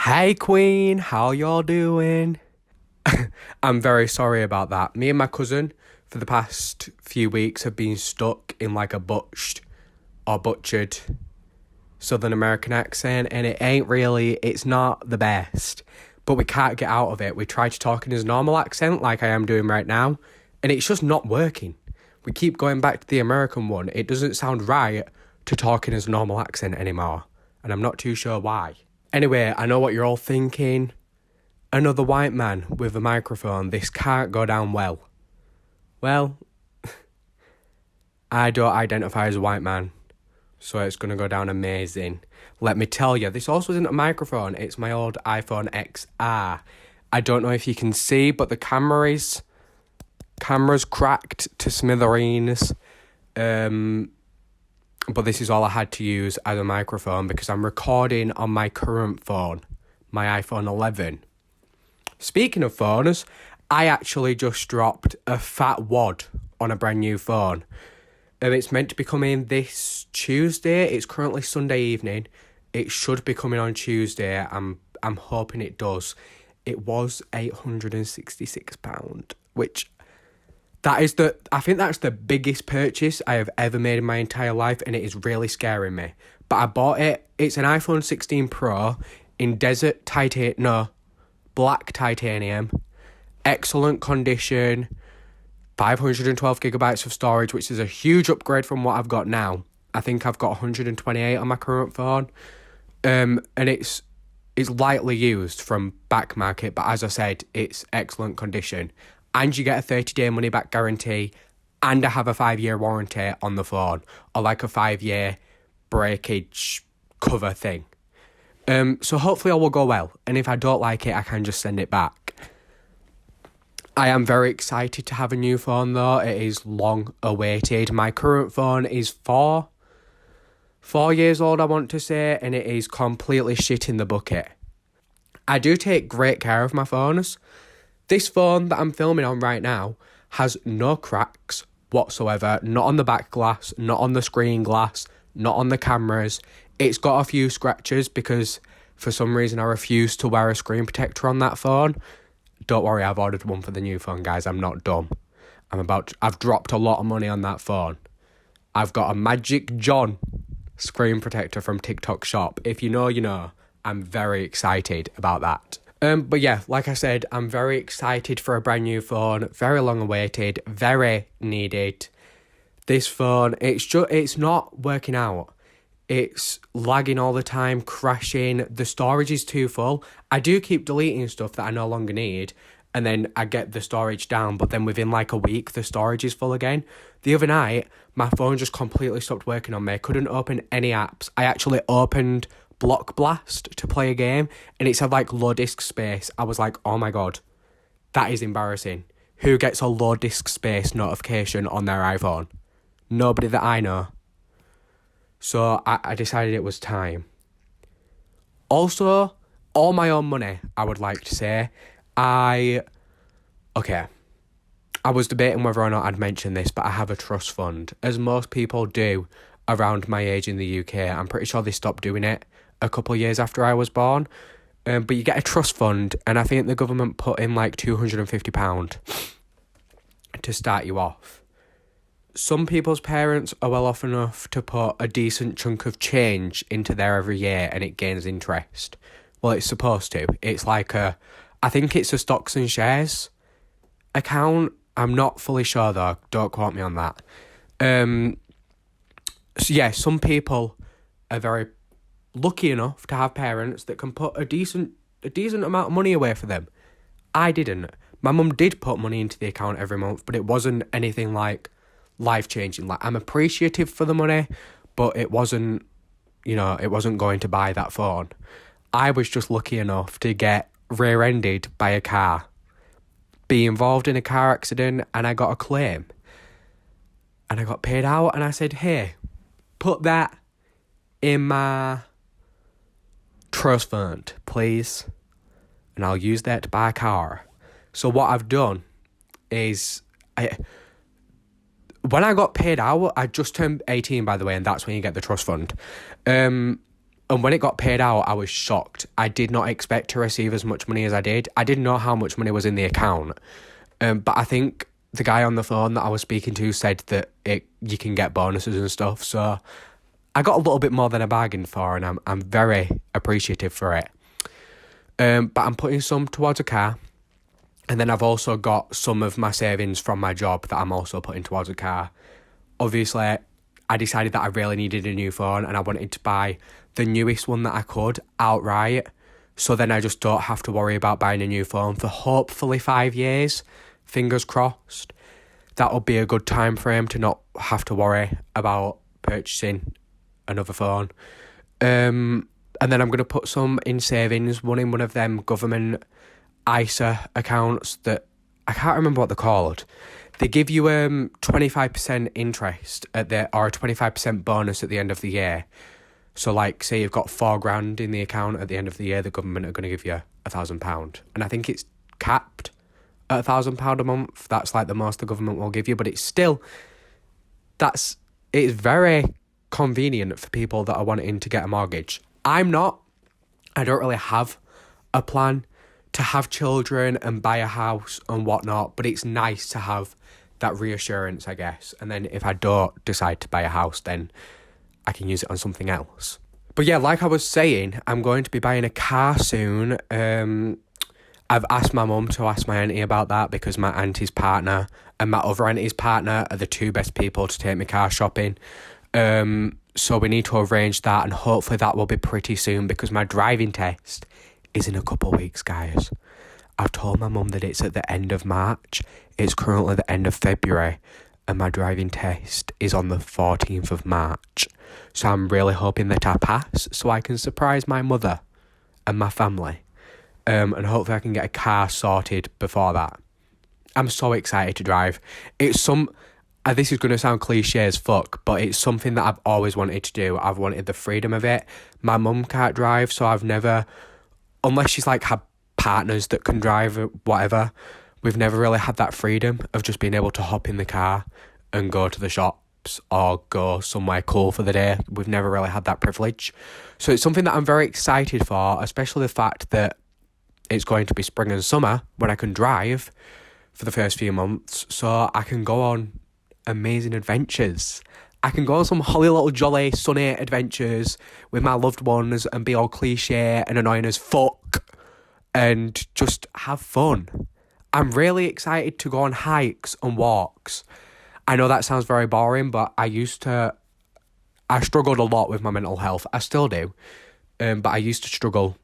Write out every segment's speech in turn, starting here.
Hey Queen, how y'all doing? I'm very sorry about that. Me and my cousin, for the past few weeks, have been stuck in like a butchered Southern American accent, and it's not the best. But we can't get out of it. We try to talk in his normal accent, like I am doing right now, and it's just not working. We keep going back to the American one. It doesn't sound right to talk in his normal accent anymore, and I'm not too sure why. Anyway, I know what you're all thinking. Another white man with a microphone. This can't go down well. Well, I don't identify as a white man, so it's going to go down amazing. Let me tell you, this also isn't a microphone. It's my old iPhone XR. I don't know if you can see, but the camera's cracked to smithereens. But this is all I had to use as a microphone because I'm recording on my current phone, my iPhone 11. Speaking of phones, I actually just dropped a fat wad on a brand new phone. It's meant to be coming this Tuesday. It's currently Sunday evening. It should be coming on Tuesday. I'm hoping it does. It was £866, which I think that's the biggest purchase I have ever made in my entire life, and it is really scaring me. But I bought it. It's an iPhone 16 Pro in black titanium, excellent condition, 512 gigabytes of storage, which is a huge upgrade from what I've got now. I think I've got 128 on my current phone, and it's lightly used from back market, but as I said, it's excellent condition. And you get a 30-day money-back guarantee, and I have a 5-year warranty on the phone, or like a 5-year breakage cover thing. So hopefully all will go well, and if I don't like it, I can just send it back. I am very excited to have a new phone, though. It is long awaited. My current phone is 4 years old, I want to say, and it is completely shit in the bucket. I do take great care of my phones. This phone that I'm filming on right now has no cracks whatsoever, not on the back glass, not on the screen glass, not on the cameras. It's got a few scratches because for some reason I refuse to wear a screen protector on that phone. Don't worry, I've ordered one for the new phone, guys. I'm not dumb. I've dropped a lot of money on that phone. I've got a Magic John screen protector from TikTok Shop. If you know, you know. I'm very excited about that. But yeah, like I said, I'm very excited for a brand new phone. Very long awaited, very needed. This phone, it's not working out. It's lagging all the time, crashing. The storage is too full. I do keep deleting stuff that I no longer need, and then I get the storage down, but then within like a week, the storage is full again. The other night, my phone just completely stopped working on me. I couldn't open any apps. I actually opened Block Blast to play a game, and it said like low disk space. I was like, oh my god, that is embarrassing. Who gets a low disk space notification on their iPhone? Nobody that I know. So I decided it was time. Also, all my own money, I would like to say. I was debating whether or not I'd mention this, but I have a trust fund, as most people do around my age in the UK. I'm pretty sure they stopped doing it a couple of years after I was born. But you get a trust fund, and I think the government put in like £250 to start you off. Some people's parents are well off enough to put a decent chunk of change into there every year, and it gains interest. Well, it's supposed to. It's like I think it's a stocks and shares account. I'm not fully sure though. Don't quote me on that. So yeah, some people are very lucky enough to have parents that can put a decent amount of money away for them. I didn't. My mum did put money into the account every month, but it wasn't anything like life-changing. Like, I'm appreciative for the money, but it wasn't going to buy that phone. I was just lucky enough to get rear-ended by a car, be involved in a car accident, and I got a claim. And I got paid out, and I said, hey, put that in my trust fund, please, and I'll use that to buy a car. So what I've done is, when I got paid out, I just turned 18, by the way, and that's when you get the trust fund. And when it got paid out, I was shocked. I did not expect to receive as much money as I did. I didn't know how much money was in the account. But I think the guy on the phone that I was speaking to said that you can get bonuses and stuff. So I got a little bit more than I bargained for, and I'm very appreciative for it. But I'm putting some towards a car. And then I've also got some of my savings from my job that I'm also putting towards a car. Obviously, I decided that I really needed a new phone and I wanted to buy the newest one that I could outright. So then I just don't have to worry about buying a new phone for hopefully 5 years. Fingers crossed. That'll be a good time frame to not have to worry about purchasing another phone. And then I'm going to put some in savings, one in one of them government ISA accounts that I can't remember what they're called. They give you 25% interest or a 25% bonus at the end of the year. So like, say you've got £4,000 in the account at the end of the year, the government are going to give you £1,000. And I think it's capped at £1,000 a month. That's like the most the government will give you, but it's still, it's very convenient for people that are wanting to get a mortgage. I don't really have a plan to have children and buy a house and whatnot, but it's nice to have that reassurance, I guess. And then if I don't decide to buy a house, then I can use it on something else. But yeah, like I was saying, I'm going to be buying a car soon. I've asked my mum to ask my auntie about that because my auntie's partner and my other auntie's partner are the two best people to take me car shopping. So we need to arrange that, and hopefully that will be pretty soon because my driving test is in a couple of weeks, guys. I've told my mum that it's at the end of March. It's currently the end of February, and my driving test is on the 14th of March. So I'm really hoping that I pass so I can surprise my mother and my family. And hopefully I can get a car sorted before that. I'm so excited to drive. This is going to sound cliche as fuck, but it's something that I've always wanted to do. I've wanted the freedom of it. My mum can't drive, so I've never, unless she's like had partners that can drive or whatever, we've never really had that freedom of just being able to hop in the car and go to the shops or go somewhere cool for the day. We've never really had that privilege. So it's something that I'm very excited for, especially the fact that it's going to be spring and summer when I can drive for the first few months, so I can go on amazing adventures. I can go on some holly little jolly sunny adventures with my loved ones and be all cliche and annoying as fuck and just have fun. I'm really excited to go on hikes and walks. I know that sounds very boring, but I struggled a lot with my mental health. I still do, but I used to struggle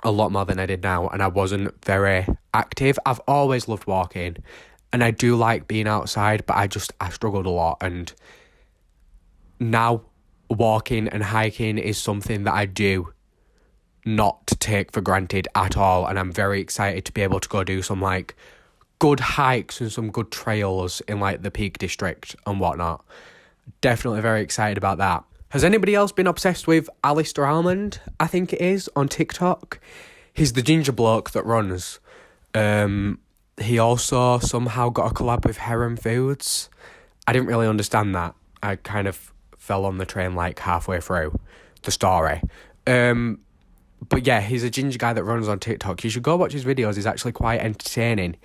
a lot more than I did now, and I wasn't very active. I've always loved walking, and I do like being outside, but I struggled a lot, and now walking and hiking is something that I do not take for granted at all, and I'm very excited to be able to go do some like good hikes and some good trails in like the Peak District and whatnot. Definitely very excited about that. Has anybody else been obsessed with Alistair Almond, I think it is, on TikTok? He's the ginger bloke that runs. He also somehow got a collab with Heron Foods. I didn't really understand that. I kind of fell on the train like halfway through the story. But yeah, he's a ginger guy that runs on TikTok. You should go watch his videos. He's actually quite entertaining.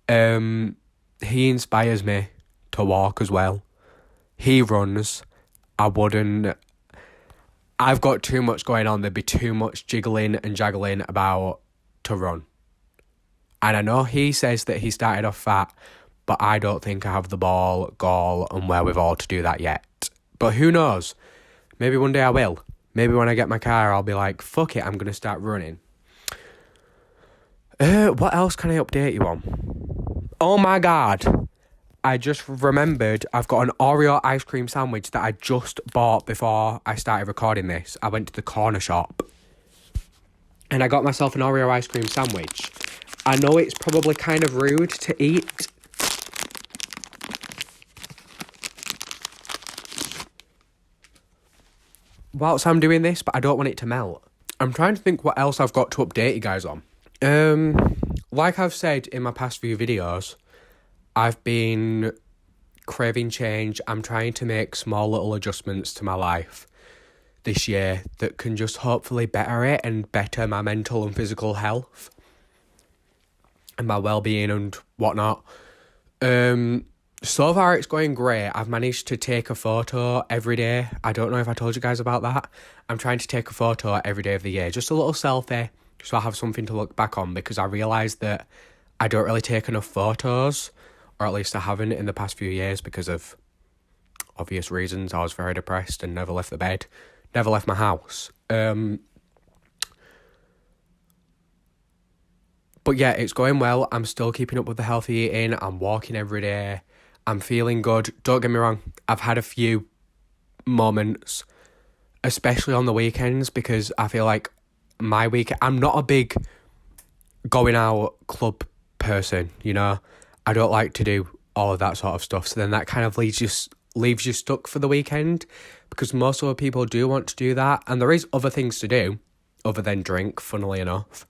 He inspires me to walk as well. He runs. I've got too much going on. There'd be too much jiggling and juggling about to run. And I know he says that he started off fat, but I don't think I have the gall, and wherewithal to do that yet. But who knows? Maybe one day I will. Maybe when I get my car, I'll be like, fuck it, I'm going to start running. What else can I update you on? Oh my God. I just remembered I've got an Oreo ice cream sandwich that I just bought before I started recording this. I went to the corner shop and I got myself an Oreo ice cream sandwich. I know it's probably kind of rude to eat. Whilst I'm doing this, but I don't want it to melt. I'm trying to think what else I've got to update you guys on. Like I've said in my past few videos, I've been craving change. I'm trying to make small little adjustments to my life. this year that can just hopefully better it and better my mental and physical health and my well-being and whatnot. So far it's going great. I've managed to take a photo every day. I don't know if I told you guys about that. I'm trying to take a photo every day of the year, just a little selfie, so I have something to look back on, because I realised that I don't really take enough photos, or at least I haven't in the past few years because of obvious reasons. I was very depressed and never left the bed, never left my house. But yeah, it's going well. I'm still keeping up with the healthy eating. I'm walking every day. I'm feeling good. Don't get me wrong. I've had a few moments, especially on the weekends, because I feel like I'm not a big going out club person, you know. I don't like to do all of that sort of stuff. So then that kind of leaves you stuck for the weekend, because most other people do want to do that. And there is other things to do other than drink, funnily enough.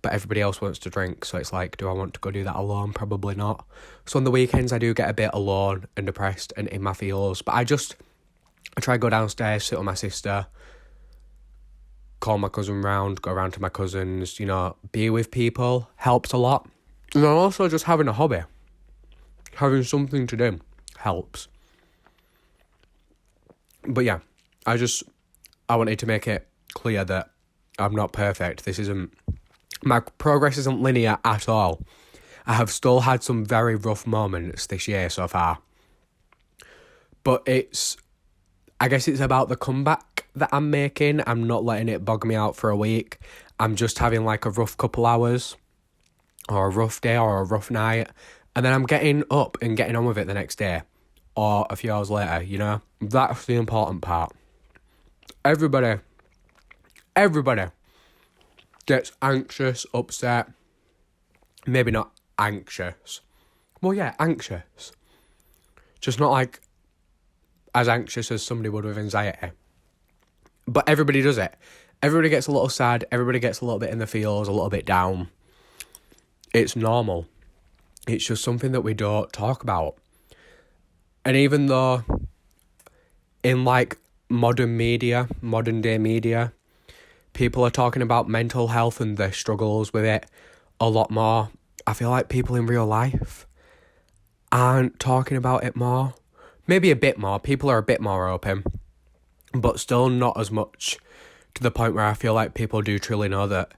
But everybody else wants to drink, so it's like, do I want to go do that alone? Probably not. So on the weekends, I do get a bit alone and depressed and in my feels. But I try to go downstairs, sit with my sister, call my cousin round, go around to my cousins, you know, be with people helps a lot. And then also just having a hobby, having something to do helps. But yeah, I wanted to make it clear that I'm not perfect. My progress isn't linear at all. I have still had some very rough moments this year so far. But I guess it's about the comeback that I'm making. I'm not letting it bog me out for a week. I'm just having like a rough couple hours, or a rough day, or a rough night. And then I'm getting up and getting on with it the next day, or a few hours later, you know? That's the important part. Everybody gets anxious, upset. Maybe not anxious. Well, yeah, anxious. Just not like as anxious as somebody would with anxiety. But everybody does it. Everybody gets a little sad. Everybody gets a little bit in the feels, a little bit down. It's normal. It's just something that we don't talk about. And even though in like modern day media, people are talking about mental health and their struggles with it a lot more, I feel like people in real life aren't talking about it more. Maybe a bit more. People are a bit more open, but still not as much, to the point where I feel like people do truly know that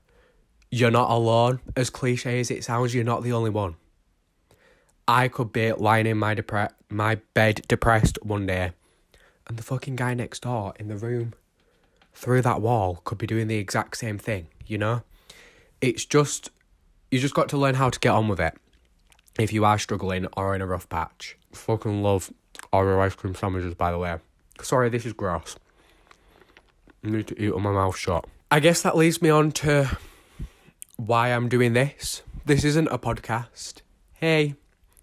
you're not alone. As cliche as it sounds, you're not the only one. I could be lying in my bed depressed one day, and the fucking guy next door in the room through that wall could be doing the exact same thing, you know? It's just, you just got to learn how to get on with it if you are struggling or in a rough patch. Fucking love Oreo ice cream sandwiches, by the way. Sorry, this is gross. I need to eat with my mouth shut. I guess that leads me on to why I'm doing this. This isn't a podcast. Hey,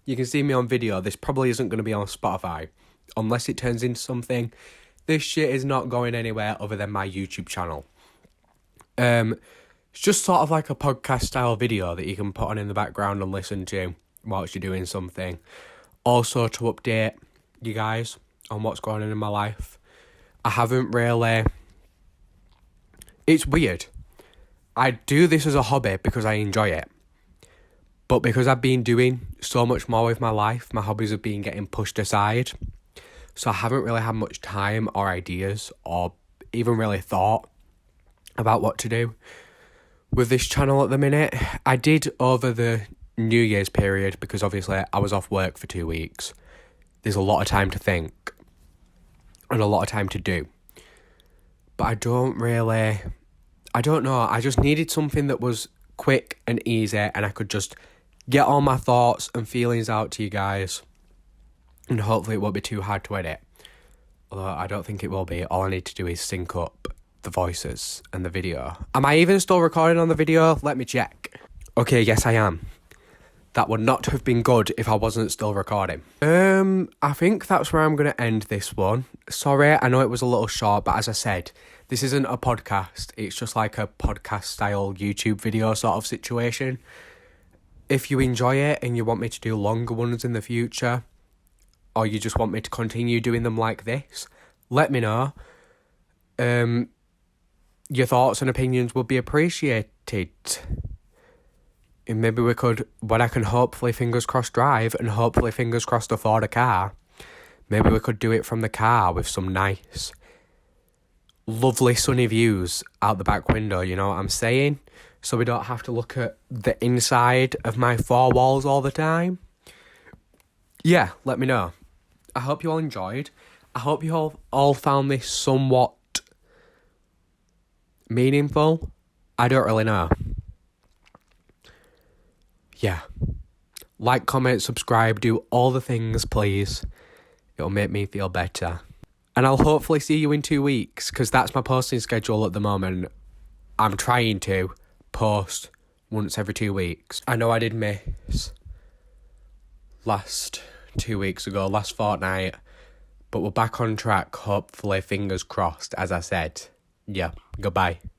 you can see me on video. This probably isn't going to be on Spotify, unless it turns into something. This shit is not going anywhere other than my YouTube channel. It's just sort of like a podcast style video that you can put on in the background and listen to whilst you're doing something. Also to update you guys on what's going on in my life. I haven't really... It's weird. I do this as a hobby because I enjoy it. But because I've been doing so much more with my life, my hobbies have been getting pushed aside. So I haven't really had much time or ideas or even really thought about what to do with this channel at the minute. I did over the New Year's period, because obviously I was off work for 2 weeks. There's a lot of time to think and a lot of time to do. But I don't know. I just needed something that was quick and easy, and I could just get all my thoughts and feelings out to you guys. And hopefully it won't be too hard to edit. Although I don't think it will be. All I need to do is sync up the voices and the video. Am I even still recording on the video? Let me check. Okay, yes I am. That would not have been good if I wasn't still recording. I think that's where I'm going to end this one. Sorry, I know it was a little short, but as I said, this isn't a podcast. It's just like a podcast style YouTube video sort of situation. If you enjoy it and you want me to do longer ones in the future, or you just want me to continue doing them like this, let me know. Your thoughts and opinions would be appreciated. And maybe we could, when I can hopefully fingers crossed drive and hopefully fingers crossed afford a car, maybe we could do it from the car with some nice, lovely sunny views out the back window, you know what I'm saying? So we don't have to look at the inside of my four walls all the time. Yeah, let me know. I hope you all enjoyed. I hope you all found this somewhat meaningful. I don't really know. Yeah. Like, comment, subscribe, do all the things, please. It'll make me feel better. And I'll hopefully see you in 2 weeks, because that's my posting schedule at the moment. I'm trying to post once every 2 weeks. I know I did miss last 2 weeks ago, last fortnight, but we're back on track, hopefully, fingers crossed, as I said. Yeah, goodbye.